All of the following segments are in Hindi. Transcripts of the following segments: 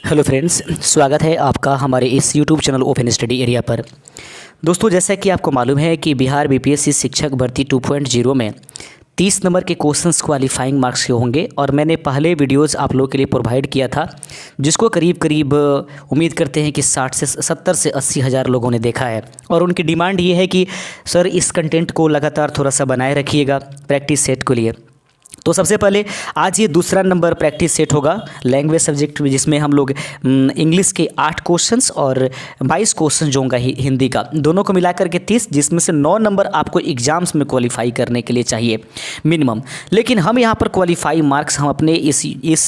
हेलो फ्रेंड्स, स्वागत है आपका हमारे इस YouTube channel open study area पर। दोस्तों, जैसा कि आपको मालूम है कि बिहार बीपीएससी शिक्षक भर्ती 2.0 में 30 नंबर के क्वेश्चंस क्वालिफाइंग मार्क्स के होंगे और मैंने पहले वीडियोस आप लोगों के लिए प्रोवाइड किया था, जिसको करीब उम्मीद करते हैं कि 60 से 70 से 80 हज़ार लोगों ने देखा है। और उनकी डिमांड ये है कि सर इस कंटेंट को लगातार थोड़ा सा बनाए रखिएगा प्रैक्टिस सेट के लिए। तो सबसे पहले आज ये दूसरा नंबर प्रैक्टिस सेट होगा लैंग्वेज सब्जेक्ट में, जिसमें हम लोग इंग्लिश के 8 क्वेश्चंस और 22 क्वेश्चन जो होंगे हिंदी का, दोनों को मिलाकर के 30, जिसमें से 9 नंबर आपको एग्जाम्स में क्वालिफाई करने के लिए चाहिए मिनिमम। लेकिन हम यहाँ पर क्वालिफाई मार्क्स हम अपने इस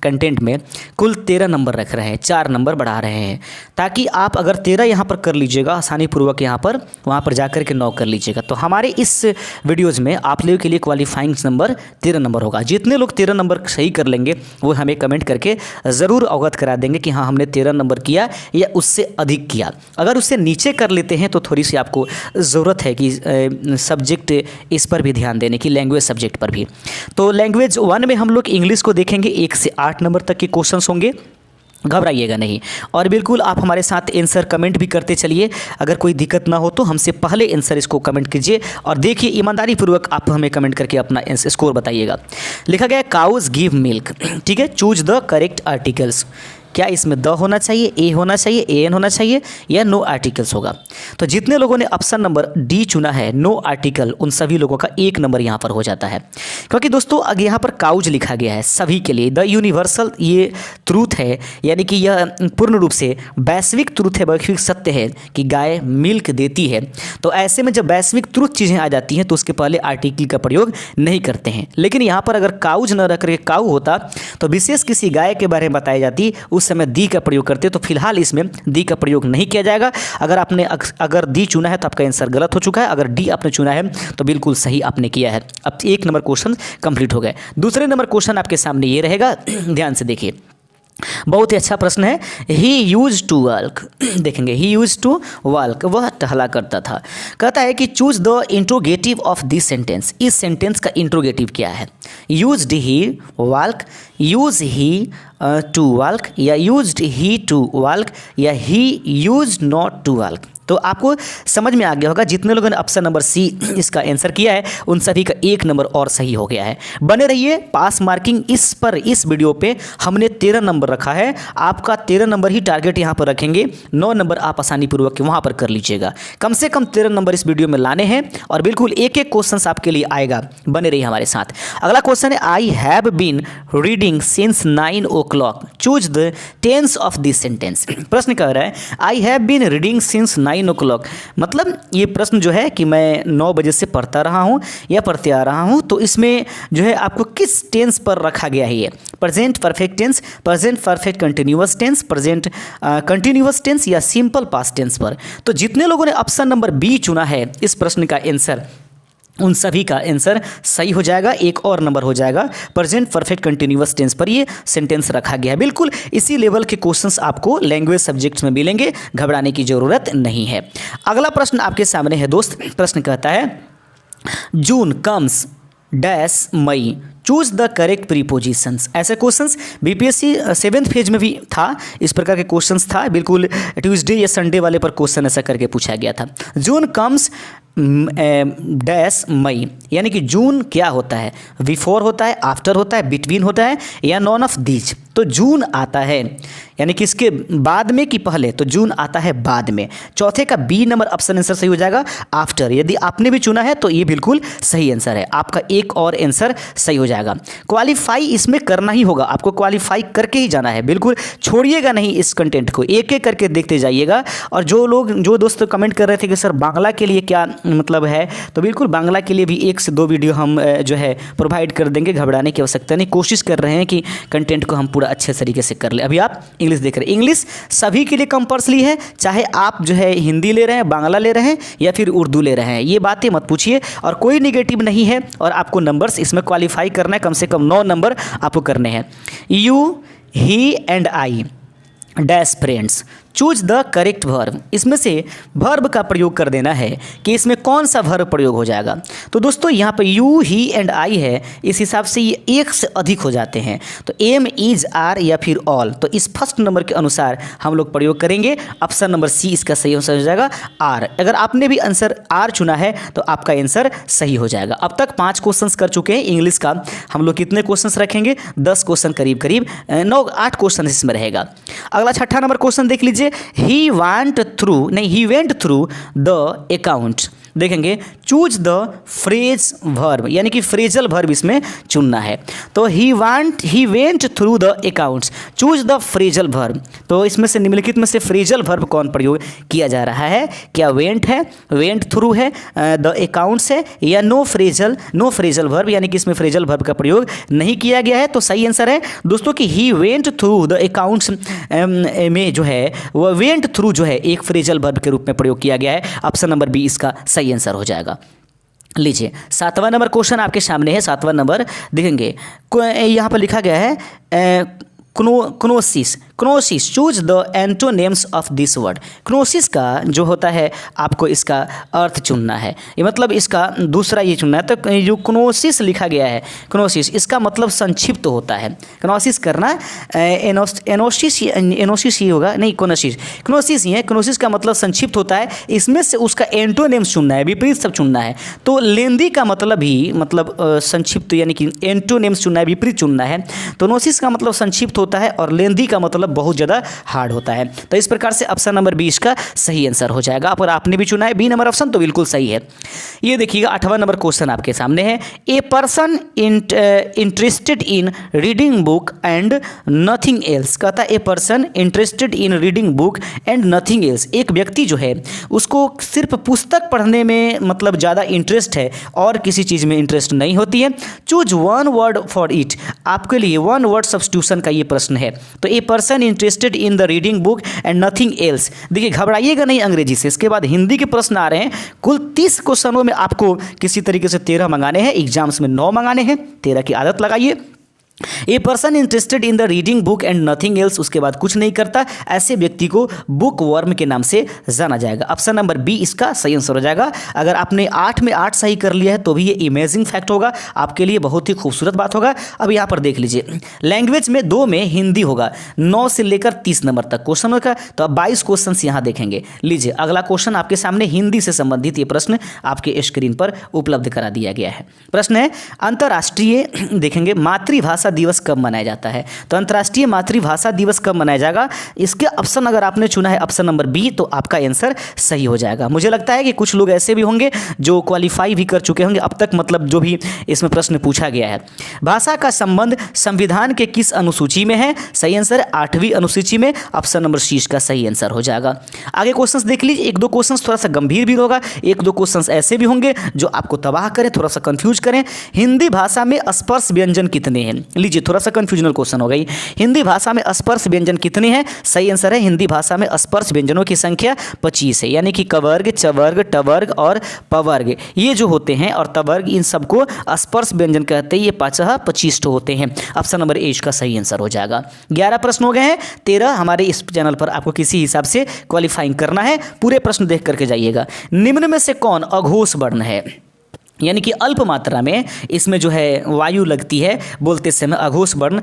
कंटेंट में कुल 13 नंबर रख रहे हैं, 4 नंबर बढ़ा रहे हैं, ताकि आप अगर 13 यहाँ पर कर लीजिएगा आसानी पूर्वक यहाँ पर वहाँ पर जाकर के 9 कर लीजिएगा। तो हमारे इस वीडियोज़ में आप लोगों के लिए क्वालिफाइंग नंबर 13 नंबर होगा। जितने लोग 13 नंबर सही कर लेंगे वो हमें कमेंट करके ज़रूर अवगत करा देंगे कि हाँ हमने 13 नंबर किया या उससे अधिक किया। अगर उससे नीचे कर लेते हैं तो थोड़ी सी आपको ज़रूरत है कि सब्जेक्ट इस पर भी ध्यान देने की, लैंग्वेज सब्जेक्ट पर भी। तो लैंग्वेज 1 में हम लोग इंग्लिश को देखेंगे, 1 से 8 नंबर तक के क्वेश्चंस होंगे, घबराइएगा नहीं। और बिल्कुल आप हमारे साथ आंसर कमेंट भी करते चलिए, अगर कोई दिक्कत ना हो तो हमसे पहले आंसर इसको कमेंट कीजिए और देखिए ईमानदारी पूर्वक आप हमें कमेंट करके अपना स्कोर बताइएगा। लिखा गया काउज गिव मिल्क, ठीक है। Choose the correct articles. क्या इसमें द होना चाहिए, ए होना चाहिए, ए एन होना चाहिए या नो आर्टिकल्स होगा? तो जितने लोगों ने ऑप्शन नंबर डी चुना है नो आर्टिकल, उन सभी लोगों का 1 नंबर यहाँ पर हो जाता है। क्योंकि दोस्तों अगर यहाँ पर काउज लिखा गया है सभी के लिए, द यूनिवर्सल ये ट्रूथ है, यानी कि यह पूर्ण रूप से वैश्विक ट्रूथ है, वैश्विक सत्य है कि गाय मिल्क देती है। तो ऐसे में जब वैश्विक ट्रूथ चीज़ें आ जाती हैं तो उसके पहले आर्टिकल का प्रयोग नहीं करते हैं। लेकिन यहाँ पर अगर काउज न रख के काऊ होता तो विशेष किसी गाय के बारे में बताई जाती, उस समय दी का प्रयोग करते। तो फिलहाल इसमें दी का प्रयोग नहीं किया जाएगा। अगर दी चुना है तो आपका आंसर गलत हो चुका है, अगर डी आपने चुना है तो बिल्कुल सही आपने किया है। अब 1 नंबर क्वेश्चन कंप्लीट हो गए। दूसरे नंबर क्वेश्चन आपके सामने ये रहेगा, ध्यान से देखिए, बहुत ही अच्छा प्रश्न है। ही यूज टू वर्क, देखेंगे ही यूज टू वर्क, वह टहला करता था। कहता है कि choose the interrogative of this sentence, इस सेंटेंस का इंट्रोगेटिव क्या है? Used he work, use he to work, या यूज्ड ही टू वर्क, या he use not to work. तो आपको समझ में आ गया होगा, जितने लोगों ने ऑप्शन नंबर सी इसका आंसर किया है उन सभी का 1 नंबर और सही हो गया है। बने रहिए, पास मार्किंग इस पर, इस वीडियो पे हमने 13 नंबर रखा है, आपका 13 नंबर ही टारगेट यहाँ पर रखेंगे। 9 नंबर आप आसानी पूर्वक वहाँ पर कर लीजिएगा। कम से कम 13 नंबर इस वीडियो में लाने हैं और बिल्कुल एक एक क्वेश्चन आपके लिए आएगा। बने रहिए हमारे साथ। अगला क्वेश्चन है, I have been reading since 9 o'clock, choose the tense of this sentence. प्रश्न कह रहा है I have been reading since 9 o'clock, मतलब ये प्रश्न जो है कि मैं 9 बजे से पढ़ता रहा हूँ या पढ़ते आ रहा हूँ। तो इसमें जो है आपको किस टेंस पर रखा गया है? ये present perfect tense, present perfect continuous tense, present continuous tense या सिंपल पास्ट टेंस पर। तो जितने लोगों ने ऑप्शन नंबर बी चुना है इस प्रश्न का आंसर, उन सभी का आंसर सही हो जाएगा, 1 और नंबर हो जाएगा। प्रेजेंट परफेक्ट कंटिन्यूअस टेंस पर ये सेंटेंस रखा गया है। बिल्कुल इसी लेवल के क्वेश्चंस आपको लैंग्वेज सब्जेक्ट्स में मिलेंगे, घबराने की जरूरत नहीं है। अगला प्रश्न आपके सामने है दोस्त। प्रश्न कहता है June comes dash May, choose the correct prepositions. ऐसे क्वेश्चंस बीपीएससी 7th फेज में भी था, इस प्रकार के क्वेश्चंस था। बिल्कुल ट्यूसडे या संडे वाले पर क्वेश्चन ऐसा करके पूछा गया था। जून कम्स डैश मई, यानी कि जून क्या होता है? बिफोर होता है, आफ्टर होता है, बिटवीन होता है या नॉन ऑफ दीज? तो जून आता है यानी कि इसके बाद में कि पहले? तो जून आता है बाद में। चौथे का बी नंबर ऑप्शन आंसर सही हो जाएगा, आफ्टर। यदि आपने भी चुना है तो ये बिल्कुल सही आंसर है, आपका 1 और आंसर सही हो जाएगा। क्वालिफाई इसमें करना ही होगा, आपको क्वालिफाई करके ही जाना है, बिल्कुल छोड़िएगा नहीं इस कंटेंट को, एक एक करके देखते जाइएगा। और जो दोस्त कमेंट कर रहे थे कि सर बांग्ला के लिए क्या मतलब है, तो बिल्कुल बांग्ला के लिए भी 1 से 2 वीडियो हम जो है प्रोवाइड कर देंगे, घबराने की आवश्यकता नहीं। कोशिश कर रहे हैं कि कंटेंट को हम पूरा अच्छे तरीके से कर ले। अभी आप इंग्लिश देख रहे हैं, इंग्लिश सभी के लिए कंपल्सरी है, चाहे आप जो है हिंदी ले रहे हैं, बांग्ला ले रहे हैं या फिर उर्दू ले रहे हैं, ये बातें मत पूछिए। और कोई निगेटिव नहीं है और आपको नंबर्स इसमें क्वालिफाई करना है, कम से कम 9 नंबर आपको करने हैं। You he and I dash friends, choose the correct verb, इसमें से वर्ब का प्रयोग कर देना है कि इसमें कौन सा वर्ब प्रयोग हो जाएगा। तो दोस्तों यहाँ पर यू, ही एंड आई है, इस हिसाब से ये एक से अधिक हो जाते हैं। तो एम, इज, आर या फिर ऑल, तो इस फर्स्ट नंबर के अनुसार हम लोग प्रयोग करेंगे। ऑप्शन नंबर सी इसका सही आंसर हो जाएगा, आर। अगर आपने भी आंसर आर चुना है तो आपका आंसर सही हो जाएगा। अब तक 5 क्वेश्चंस कर चुके हैं इंग्लिश का। हम लोग कितने क्वेश्चंस रखेंगे? 10 क्वेश्चन, करीब करीब 8 क्वेश्चन इसमें रहेगा। अगला 6ठा नंबर क्वेश्चन देख लीजिए। He went through the account, देखेंगे चूज द फ्रेज वर्ब, यानी कि फ्रेजल वर्ब इसमें चुनना है। तो he went through the accounts, choose the phrasal verb. तो इसमें से निम्नलिखित में से फ्रेजल वर्ब कौन प्रयोग किया जा रहा है? क्या वेंट है, वेंट थ्रू है, द अकाउंट्स है, या नो फ्रेजल वर्ब, यानी कि इसमें फ्रेजल वर्ब का प्रयोग नहीं किया गया है। तो सही आंसर है दोस्तों कि he went through the accounts में जो है वह वेंट थ्रू जो है एक फ्रेजल वर्ब के रूप में प्रयोग किया गया है। ऑप्शन नंबर बी इसका सही आंसर हो जाएगा। लीजिए 7वां नंबर क्वेश्चन आपके सामने है। 7वां नंबर देखेंगे, यहाँ पर लिखा गया है gnosis, choose the antonyms of this word. Gnosis का जो होता है आपको इसका अर्थ चुनना है, ये मतलब इसका दूसरा ये चुनना है। तो जो क्नोसिस लिखा गया है, क्नोसिस इसका मतलब संक्षिप्त होता है। क्नोसिस करना एनोसिस ही होगा, नहीं क्नोसिस ही है। क्नोसिस का मतलब संक्षिप्त होता है। इसमें से उसका एंटोनेम्स चुनना है, विपरीत सब चुनना है। तो लेंदी का मतलब ही मतलब संक्षिप्त, यानी कि एंटोनेम्स चुनना है, विपरीत चुनना है। तो नोसिस का मतलब संक्षिप्त होता है और लेंदी का मतलब बहुत ज़्यादा हार्ड होता है। तो इस प्रकार से ऑप्शन नंबर 20 का सही आंसर हो जाएगा। और आपने भी चुना है बी नंबर ऑप्शन, तो बिल्कुल सही है। ये देखिएगा 8वां नंबर क्वेश्चन आपके सामने है। A person interested in reading book and nothing else, कहता है a person interested in reading book and nothing else, एक व्यक्ति जो है उसको सिर्फ पुस्तक पढ़ने में मतलब ज़्यादा इंटरेस्ट है और किसी चीज़ में इंटरेस्ट नहीं होती है। Choose one word for it, आपके लिए वन वर्ड सब्स्टिट्यूशन का ये प्रश्न है। तो a person interested in the reading book and nothing else, देखिए घबराइएगा नहीं अंग्रेजी से। इसके बाद हिंदी के प्रश्न आ रहे हैं। कुल 30 क्वेश्चनों में आपको किसी तरीके से 13 मंगाने हैं, एग्जाम्स में 9 मंगाने हैं। 13 की आदत लगाइए। A person interested in the reading book and nothing else, उसके बाद कुछ नहीं करता, ऐसे व्यक्ति को बुक वर्म के नाम से जाना जाएगा। ऑप्शन नंबर बी इसका सही आंसर हो जाएगा। अगर आपने 8 में 8 सही कर लिया है तो भी ये इमेजिंग फैक्ट होगा, आपके लिए बहुत ही खूबसूरत बात होगा। अब यहाँ पर देख लीजिए, लैंग्वेज में 2 में हिंदी होगा, 9 से लेकर 30 नंबर तक क्वेश्चन होगा। तो अब 22 क्वेश्चन यहाँ देखेंगे। लीजिए अगला क्वेश्चन आपके सामने हिंदी से संबंधित ये प्रश्न आपके स्क्रीन पर उपलब्ध करा दिया गया है। प्रश्न है, अंतर्राष्ट्रीय देखेंगे मातृभाषा दिवस कब मनाया जाता है। तो अंतर्राष्ट्रीय मातृभाषा दिवस कब मनाया जाएगा, इसके ऑप्शन अगर आपने चुना है ऑप्शन नंबर बी, तो आपका आंसर सही हो जाएगा। मुझे लगता है कि कुछ लोग ऐसे भी होंगे जो क्वालिफाई भी कर चुके होंगे अब तक, मतलब जो भी इसमें प्रश्न पूछा गया है। भाषा का संबंध संविधान के किस अनुसूची में है? सही आंसर है 8वीं अनुसूची में। ऑप्शन नंबर सी का सही आंसर हो जाएगा। आगे क्वेश्चंस देख लीजिए। 1-2 क्वेश्चंस थोड़ा सा गंभीर भी होगा, 1-2 क्वेश्चंस ऐसे भी होंगे जो आपको तबाह करें, थोड़ा सा कंफ्यूज करें। हिंदी भाषा में स्पर्श व्यंजन कितने हैं? लीजिए थोड़ा सा कंफ्यूजनल क्वेश्चन हो गई। हिंदी भाषा में स्पर्श व्यंजन कितने हैं? सही आंसर है हिंदी भाषा में स्पर्श व्यंजनों की संख्या 25 है, यानी कि कवर्ग, चवर्ग, टवर्ग और पवर्ग ये जो होते हैं और तवर्ग, इन सबको स्पर्श व्यंजन कहते हैं। ये 25 होते हैं। ऑप्शन नंबर ए का सही आंसर हो जाएगा। 11 प्रश्न हो गए हैं। 13 हमारे इस चैनल पर आपको किसी हिसाब से क्वालिफाइंग करना है। पूरे प्रश्न देख करके जाइएगा। निम्न में से कौन अघोष वर्ण है? यानी कि अल्प मात्रा में इसमें जो है वायु लगती है बोलते समय अघोष वर्ण अ,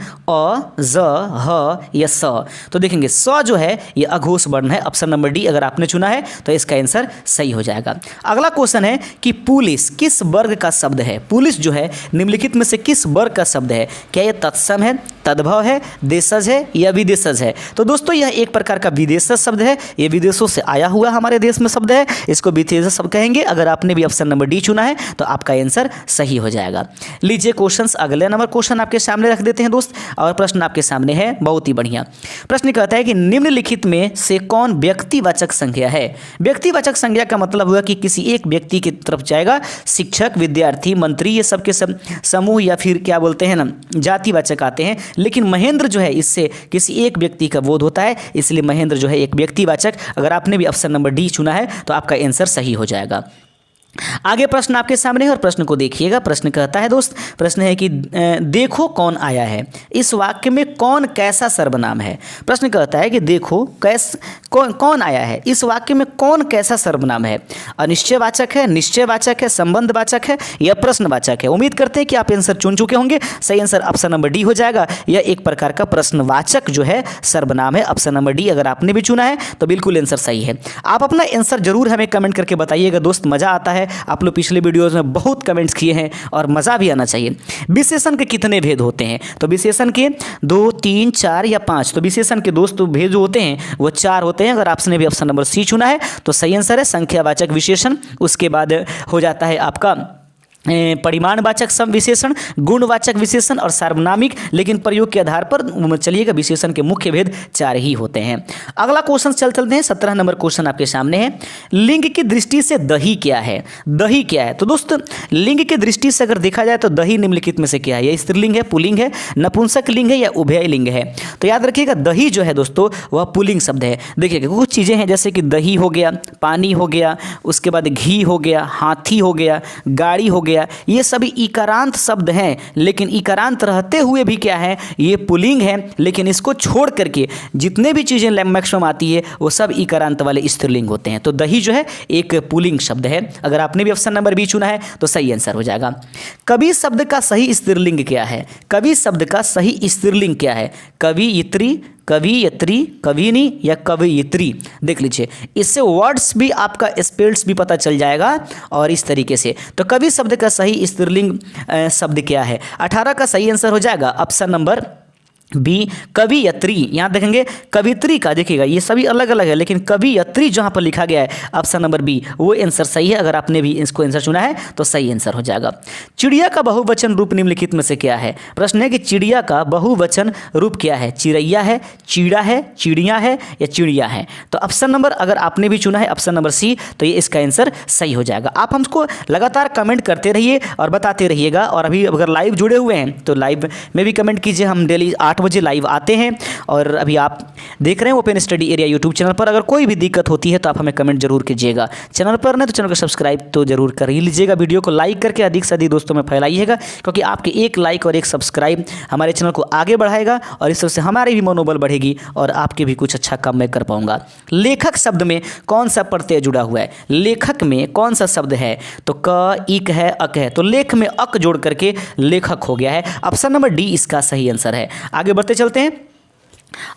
ज, ह या स। तो देखेंगे स जो है ये अघोष वर्ण है। ऑप्शन नंबर डी अगर आपने चुना है तो इसका आंसर सही हो जाएगा। अगला क्वेश्चन है कि पुलिस किस वर्ग का शब्द है? पुलिस जो है निम्नलिखित में से किस वर्ग का शब्द है? क्या ये तत्सम है, तद्भव है, देशज है या विदेशज है? तो दोस्तों यह एक प्रकार का विदेशज शब्द है। ये विदेशों से आया हुआ हमारे देश में शब्द है, इसको विदेशज शब्द कहेंगे। अगर आपने भी ऑप्शन नंबर डी चुना है तो आपका आंसर सही हो जाएगा। लीजिए क्वेश्चंस, अगले नंबर क्वेश्चन आपके सामने रख देते हैं दोस्त। और प्रश्न आपके सामने है बहुत ही बढ़िया। प्रश्न कहता है कि निम्नलिखित में से कौन व्यक्तिवाचक संज्ञा है? व्यक्तिवाचक संज्ञा का मतलब हुआ कि किसी एक व्यक्ति की तरफ जाएगा। शिक्षक, विद्यार्थी, मंत्री, ये सबके सब समूह या फिर क्या बोलते हैं ना जातिवाचक आते हैं। लेकिन महेंद्र जो है इससे किसी एक व्यक्ति का बोध होता है, इसलिए महेंद्र जो है एक व्यक्तिवाचक। अगर आपने भी ऑप्शन नंबर डी चुना है तो आपका आंसर सही हो जाएगा। आगे प्रश्न आपके सामने है और प्रश्न को देखिएगा। प्रश्न कहता है दोस्त, प्रश्न है कि देखो कौन आया है, इस वाक्य में कौन कैसा सर्वनाम है। प्रश्न कहता है कि देखो कौन आया है, इस वाक्य में कौन कैसा सर्वनाम है। अनिश्चयवाचक है, निश्चयवाचक है, संबंधवाचक है या प्रश्नवाचक है। उम्मीद करते हैं कि आप आंसर चुन चुके होंगे। सही आंसर ऑप्शन नंबर डी हो जाएगा। यह एक प्रकार का प्रश्नवाचक जो है सर्वनाम है। ऑप्शन नंबर डी अगर आपने भी चुना है तो बिल्कुल आंसर सही है। आप अपना आंसर जरूर हमें कमेंट करके बताइएगा दोस्त, मज़ा आता है। आप लोग पिछले वीडियोस में बहुत कमेंट्स किए हैं और मज़ा भी आना चाहिए। विशेषण के कितने भेद होते हैं? तो विशेषण के 2, 3, 4 या 5। तो विशेषण के दोस्त भेद जो होते हैं वो 4 होते हैं। अगर आपने भी ऑप्शन नंबर सी चुना है तो सही आंसर है संख्यावाचक विशेषण। उसके बाद हो जाता है आपका परिमाणवाचक सब विशेषण, गुणवाचक विशेषण और सार्वनामिक। लेकिन प्रयोग के आधार पर चलिएगा, विशेषण के मुख्य भेद 4 ही होते हैं। अगला क्वेश्चन चलते हैं। 17 नंबर क्वेश्चन आपके सामने है। लिंग की दृष्टि से दही क्या है? दही क्या है? तो दोस्त लिंग की दृष्टि से अगर देखा जाए तो दही निम्नलिखित में से क्या है? यह स्त्रीलिंग है, पुल्लिंग है, नपुंसक लिंग है या उभय लिंग है? तो याद रखिएगा दही जो है दोस्तों वह पुल्लिंग शब्द है। देखिएगा कुछ चीज़ें हैं जैसे कि दही हो गया, पानी हो गया, उसके बाद घी हो गया, हाथी हो गया, गाड़ी हो गया, ये सभी इकारांत शब्द हैं। लेकिन इकारांत रहते हुए भी क्या है, ये पुल्लिंग है। लेकिन इसको छोड़ करके जितने भी चीज़ें मैक्सिमम आती है वो सब इकारांत वाले स्त्रीलिंग होते हैं। तो दही जो है एक पुल्लिंग शब्द है। अगर आपने भी ऑप्शन नंबर बी चुना है तो सही आंसर हो जाएगा। कवि शब्द का सही स्त्रीलिंग क्या है? कवि शब्द का सही स्त्रीलिंग क्या है? कवियत्री, कवियत्री, कविनी या कवियत्री? देख लीजिए, इससे वर्ड्स भी आपका स्पेल्स भी पता चल जाएगा। और इस तरीके से तो कवि शब्द का सही स्त्रीलिंग शब्द क्या है? 18 का सही आंसर हो जाएगा ऑप्शन नंबर बी कवियत्री। यहाँ देखेंगे कवित्री का, देखिएगा ये सभी अलग अलग है लेकिन कवियत्री जहाँ पर लिखा गया है ऑप्शन नंबर बी वो आंसर सही है। अगर आपने भी इसको आंसर चुना है तो सही आंसर हो जाएगा। चिड़िया का बहुवचन रूप निम्नलिखित में से क्या है? प्रश्न है कि चिड़िया का बहुवचन रूप क्या है? चिड़ैया है, चीड़ा है, चिड़िया है या चिड़िया है? तो ऑप्शन नंबर अगर आपने भी चुना है ऑप्शन नंबर सी तो ये इसका आंसर सही हो जाएगा। आप हमको लगातार कमेंट करते रहिए और बताते रहिएगा। और अभी अगर लाइव जुड़े हुए हैं तो लाइव में भी कमेंट कीजिए। हम डेली 8 बजे लाइव आते हैं। और अभी आप देख रहे हैं open study area YouTube channel पर। अगर कोई भी दिक्कत होती है तो आप हमें कमेंट जरूर कीजिएगा। चैनल पर नहीं तो चैनल को सब्सक्राइब तो जरूर कर ही लीजिएगा। वीडियो को लाइक करके अधिक से अधिक दोस्तों में फैलाइएगा, क्योंकि आपके एक लाइक और एक सब्सक्राइब हमारे चैनल को आगे बढ़ाएगा और इस तरह से हमारी भी मनोबल बढ़ेगी और आपके भी कुछ अच्छा काम मैं कर पाऊंगा। लेखक शब्द में कौन सा प्रत्यय जुड़ा हुआ है? लेखक में कौन सा शब्द है? तो क, इक है, अक है। तो लेख में अक जोड़ करके लेखक हो गया है। ऑप्शन नंबर डी इसका सही आंसर है। आगे बढ़ते चलते हैं।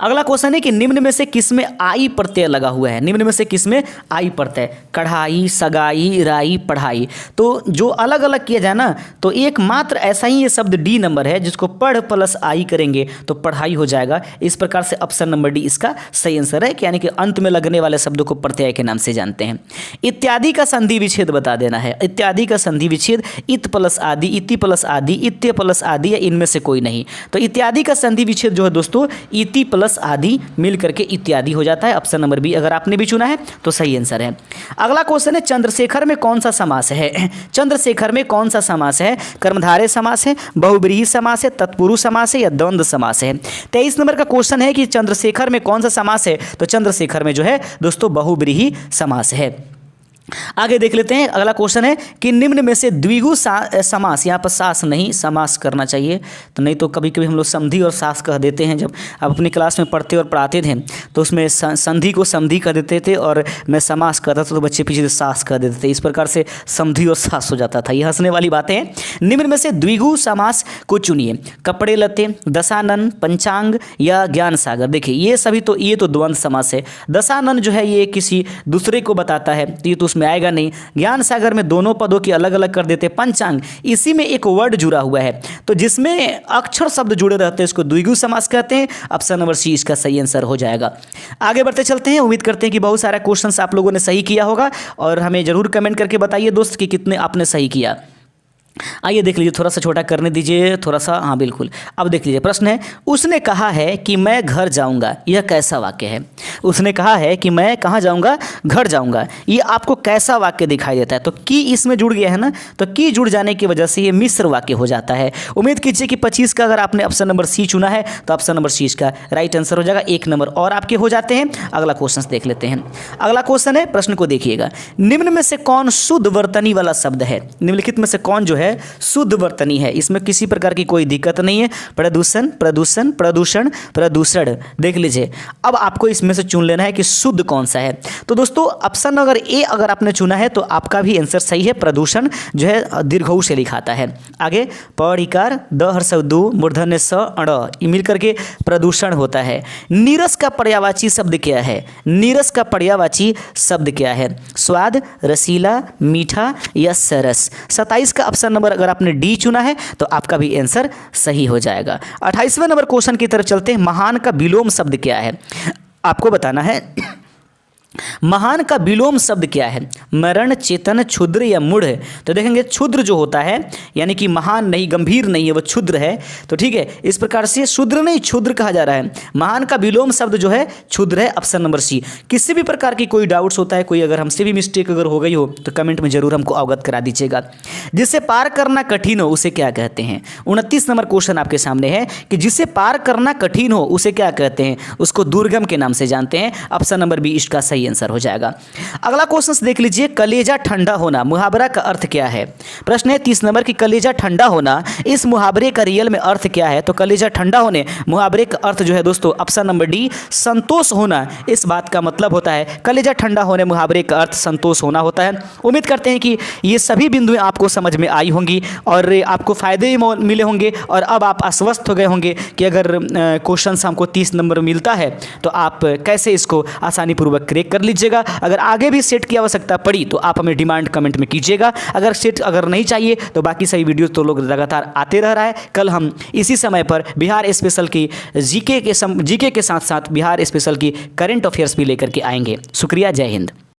अगला क्वेश्चन है कि निम्न में से किसमें आई प्रत्यय लगा हुआ है? निम्न में से किसमें आई प्रत्यय? कढ़ाई, सगाई, राई, पढ़ाई। तो जो अलग अलग किया जाए ना तो एकमात्र ऐसा ही ये शब्द डी नंबर है जिसको पढ़ प्लस आई करेंगे तो पढ़ाई हो जाएगा। इस प्रकार से ऑप्शन नंबर डी इसका सही आंसर है, यानी कि अंत में लगने वाले शब्दों को प्रत्यय के नाम से जानते हैं। इत्यादि का संधि विच्छेद बता देना है। इत्यादि का संधि विच्छेद इत प्लस आदि, इति प्लस आदि, इत्य प्लस आदि या इनमें से कोई नहीं। तो इत्यादि का संधि विच्छेद जो है दोस्तों इति प्लस आदि मिल करके इत्यादि हो जाता है। ऑप्शन नंबर बी अगर आपने भी चुना है तो सही आंसर है। अगला क्वेश्चन है चंद्रशेखर में कौन सा समास है? चंद्रशेखर में कौन सा समास है? कर्मधारय समास है, बहुब्रीहि समास है, तत्पुरुष समास है या द्वंद्व समास है? 23 नंबर का क्वेश्चन है कि चंद्रशेखर में कौन सा समास है? तो चंद्रशेखर में जो है दोस्तों बहुब्रीहि समास है। आगे देख लेते हैं। अगला क्वेश्चन है कि निम्न में से द्विगु समास, यहाँ पर सास नहीं समास करना चाहिए, तो नहीं तो कभी कभी हम लोग संधि और सास कह देते हैं। जब आप अपनी क्लास में पढ़ते और पढ़ाते थे तो उसमें संधि को संधि कह देते थे और मैं समास कहता था तो बच्चे पीछे से सास कह देते थे। इस प्रकार से संधि और सास हो जाता था। ये हंसने वाली बातें हैं। निम्न में से द्विगु समास को चुनिए। कपड़े लते, दशानन, पंचांग या ज्ञान सागर। देखिए ये सभी तो ये तो द्वंद्व समास है। दशानन जो है ये किसी दूसरे को बताता है तो ये तो में आएगा नहीं। ज्ञान सागर में दोनों पदों की अलग अलग कर देते। पंचांग इसी में एक वर्ड जुड़ा हुआ है तो जिसमें अक्षर शब्द जुड़े रहते हैं इसको द्विगु समास कहते हैं। ऑप्शन नंबर सी इसका सही आंसर हो जाएगा। आगे बढ़ते चलते हैं। उम्मीद करते हैं कि बहुत सारा क्वेश्चंस आप लोगों ने सही किया होगा और हमें जरूर कमेंट करके बताइए दोस्त कि कितने आपने सही किया। आइए देख लीजिए, थोड़ा सा छोटा करने दीजिए, थोड़ा सा, हाँ बिल्कुल। अब देख लीजिए, प्रश्न है, उसने कहा है कि मैं घर जाऊंगा, यह कैसा वाक्य है? उसने कहा है कि मैं कहाँ जाऊंगा? घर जाऊंगा। ये आपको कैसा वाक्य दिखाई देता है? तो की इसमें जुड़ गया है ना, तो की जुड़ जाने की वजह से ये मिश्र वाक्य हो जाता है। उम्मीद कीजिए कि 25 का अगर आपने ऑप्शन नंबर सी चुना है तो ऑप्शन नंबर सी का राइट आंसर हो जाएगा। 1 नंबर और आपके हो जाते हैं। अगला क्वेश्चन देख लेते हैं। अगला क्वेश्चन है, प्रश्न को देखिएगा, निम्न में से कौन शुद्ध वर्तनी वाला शब्द है? निम्नलिखित में से कौन जो है शुद्ध वर्तनी है? इसमें किसी प्रकार की कोई दिक्कत नहीं है। प्रदूषण, प्रदूषण, प्रदूषण, प्रदूषण। देख लीजिए, अब आपको इसमें से चुन लेना है कि शुद्ध कौन सा है। तो दोस्तों ऑप्शन अगर ए अगर आपने चुना है तो आपका भी आंसर सही है। प्रदूषण जो है दीर्घऊ से लिखाता है। आगे पढ़िकार द हर्षव दू मूर्धन्य स अड़ मिल करके प्रदूषण होता है। नीरस का पर्यायवाची शब्द क्या है? नीरस का पर्यायवाची शब्द क्या है? स्वाद, रसीला, मीठा या सरस। 27 का ऑप्शन नंबर अगर आपने डी चुना है तो आपका भी आंसर सही हो जाएगा। 28वें नंबर क्वेश्चन की तरफ चलते हैं। महान का विलोम शब्द क्या है? आपको बताना है महान का विलोम शब्द क्या है? मरण, चेतन, क्षुद्र या मूढ़। तो देखेंगे क्षुद्र जो होता है यानी कि महान नहीं, गंभीर नहीं है, वो क्षुद्र है। तो ठीक है, इस प्रकार से शूद्र नहीं क्षुद्र कहा जा रहा है। महान का विलोम शब्द जो है क्षुद्र है, ऑप्शन नंबर सी। किसी भी प्रकार की कोई डाउट्स होता है, कोई अगर हमसे भी मिस्टेक अगर हो गई हो तो कमेंट में जरूर हमको अवगत करा दीजिएगा। जिसे पार करना कठिन हो उसे क्या कहते हैं? 29 नंबर क्वेश्चन आपके सामने है कि जिसे पार करना कठिन हो उसे क्या कहते हैं? उसको दुर्गम के नाम से जानते हैं। ऑप्शन नंबर बी इसका सही आंसर हो जाएगा। अगला क्वेश्चन देख लीजिए, कलेजा ठंडा होना मुहावरा का अर्थ क्या है? प्रश्न है 30 नंबर की कलेजा ठंडा होना, इस मुहावरे का रियल में अर्थ क्या है? तो कलेजा ठंडा होने मुहावरे का अर्थ जो है दोस्तों ऑप्शन नंबर डी संतोष होना, इस बात का मतलब होता है। कलेजा ठंडा होने मुहावरे का अर्थ संतोष होना होता है। उम्मीद करते हैं कि ये सभी बिंदुएं आपको समझ में आई होंगी और आपको फायदे मिले होंगे और अब आप आश्वस्त हो गए होंगे कि अगर क्वेश्चन हमको 30 नंबर मिलता है तो आप कैसे इसको आसानी पूर्वक क्रैक कर लीजिएगा। अगर आगे भी सेट की आवश्यकता पड़ी तो आप हमें डिमांड कमेंट में कीजिएगा। अगर सेट अगर नहीं चाहिए तो बाकी सभी वीडियो तो लोग लगातार आते रह रहा है। कल हम इसी समय पर बिहार स्पेशल की जीके के साथ साथ बिहार स्पेशल की करंट अफेयर्स भी लेकर के आएंगे। शुक्रिया, जय हिंद।